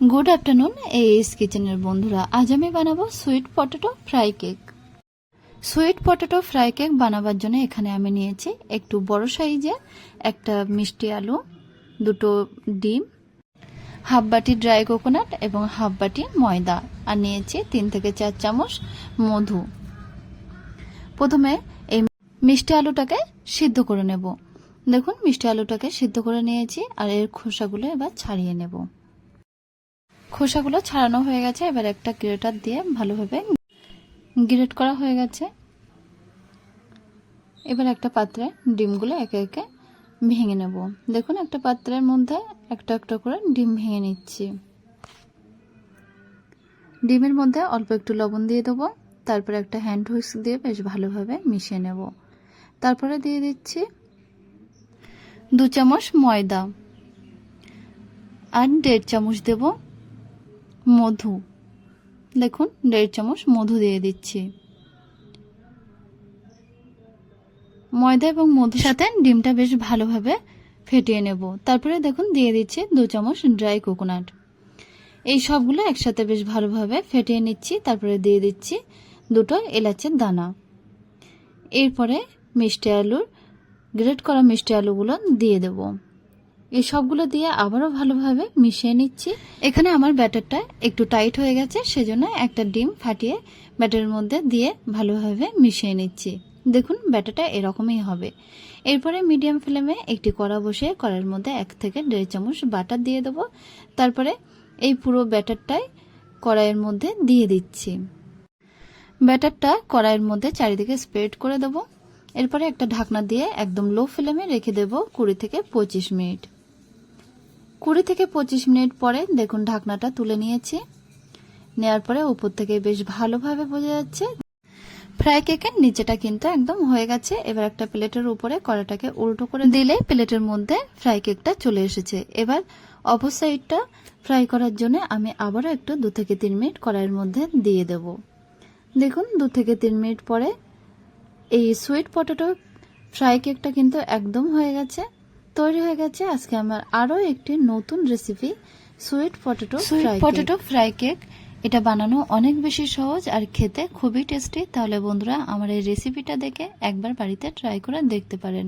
Good afternoon S কিচেনের বন্ধুরা, আজ আমি বানাবো sweet potato fry cake. Sweet potato fry cake বানাবার জন্য এখানে আমি নিয়েছি একটু বড় সাইজে একটা মিষ্টি আলু, দুটো ডিম, হাফ বাটি ড্রাই কোকোনাট এবং হাফ বাটি ময়দা, আর নিয়েছি 3 থেকে 4 চামচ মধু। প্রথমে এই মিষ্টি আলুটাকে সিদ্ধ করে নেব। দেখুন, মিষ্টি আলুটাকে সিদ্ধ করে নিয়েছি আর এর খোসাগুলো এবার ছাড়িয়ে নেব। খোসাগুলো ছাড়ানো হয়ে গেছে, এবার একটা গ্রেটার দিয়ে ভালোভাবে গ্রেট করা হয়ে গেছে। এবার একটা পাত্রে ডিমগুলো একে একে ভেঙে নেব। দেখুন, একটা পাত্রের মধ্যে একটা একটা করে ডিম ভেঙে নিচ্ছি। ডিমের মধ্যে অল্প একটু লবণ দিয়ে দেবো, তারপরে একটা হ্যান্ড হুইস্ক দিয়ে বেশ ভালোভাবে মিশিয়ে নেব। তারপরে দিয়ে দিচ্ছি 2 চামচ ময়দা আর 1.5 চামচ দেব মধু। দেখুন, 1.5 চামচ মধু দিয়ে দিচ্ছি। ময়দা এবং মধুর সাথে ডিমটা বেশ ভালোভাবে ফেটিয়ে নেব। তারপরে দেখুন দিয়ে দিচ্ছি 2 চামচ ড্রাই কোকোনাট। এই সবগুলো একসাথে বেশ ভালোভাবে ফেটিয়ে নিচ্ছি। তারপরে দিয়ে দিচ্ছি 2টো এলাচের দানা। এরপরে গ্রেট করা মিষ্টি আলুগুলো দিয়ে দেব। এই সবগুলো দিয়ে আবারও ভালোভাবে মিশিয়ে নিচ্ছি। এখানে আমার ব্যাটারটা একটু টাইট হয়ে গেছে, সেজন্য একটা ডিম ফাটিয়ে ব্যাটারের মধ্যে দিয়ে ভালোভাবে মিশিয়ে নিচ্ছি। দেখুন, ব্যাটারটা এরকমই হবে। এরপরে মিডিয়াম ফ্লেমে একটি কড়া বসিয়ে কড়াইয়ের মধ্যে 1 থেকে 1.5 চামচ বাটার দিয়ে দেব। তারপরে এই পুরো ব্যাটারটাই কড়াইয়ের মধ্যে দিয়ে দিচ্ছি। ব্যাটারটা কড়াইয়ের মধ্যে চারিদিকে স্প্রেড করে দেব। এরপরে একটা ঢাকনা দিয়ে একদম লো ফ্লেমে রেখে দেব 20 থেকে 25 মিনিট। 20 থেকে 25 মিনিট পরে দেখুন ঢাকনাটা তুলে নিয়েছি। নেওয়ার পরে উপর থেকে বেশ ভালোভাবে বোঝা যাচ্ছে ফ্রাই কেকের নিচেটা কিন্তু একদম হয়ে গেছে। এবার একটা প্লেটের উপরে কড়াটাকে উল্টো করে দিলে প্লেটের মধ্যে ফ্রাই কেকটা চলে এসেছে। এবার অপর সাইডটা ফ্রাই করার জন্য আমি আবারও একটু 2 থেকে 3 মিনিট কড়াইয়ের মধ্যে দিয়ে দেব। দেখুন, 2 থেকে 3 মিনিট পরে এই সুইট পটেটো ফ্রাই কেকটা কিন্তু একদম হয়ে গেছে, তৈরি হয়ে গেছে আজকে আমার আরও একটি নতুন recipe, sweet potato fry cake. এটা বানানো অনেক বেশি সহজ আর খেতে খুবই টেস্টি। তাহলে বন্ধুরা, আমার এই রেসিপিটা দেখে একবার বাড়িতে ট্রাই করে দেখতে পারেন।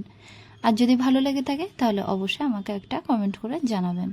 আর যদি ভালো লেগে থাকে তাহলে অবশ্যই আমাকে একটা কমেন্ট করে জানাবেন।